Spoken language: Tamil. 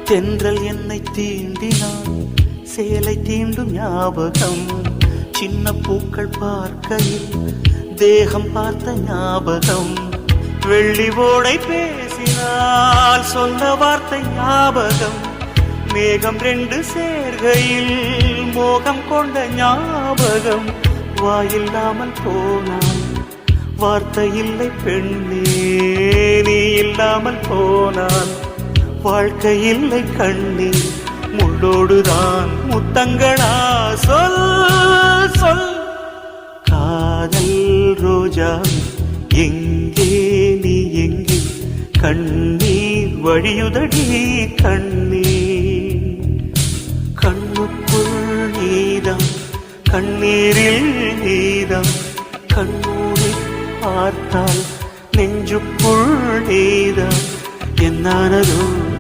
தென்றல் என்னை தீண்டினான், சேலை தீண்டும் ஞாபகம். சின்ன பூக்கள் பார்க்கையில் தேகம் பார்த்த ஞாபகம். வெள்ளி ஓடை பேசினால் சொன்ன வார்த்தை ஞாபகம். மேகம் ரெண்டு சேர்கையில் மோகம் கொண்ட ஞாபகம். வாயில்லாமல் போனான் வார்த்தை இல்லை பெண்ணே, நீ இல்லாமல் போனான் வாழ்க்கை இல்லை கண்ணே. முள்ளோடுதான் முத்தங்களா, சொல் சொல். காதல் ரோஜா எங்கே, நீ எங்கே? கண்ணீர் வழியுதடி கண்ணீர். கண்ணுக்குள் நீதான், கண்ணீரில் நீதான். கண்ணூரை பார்த்தால் நெஞ்சுக்குள் நீதான். என்னானதோ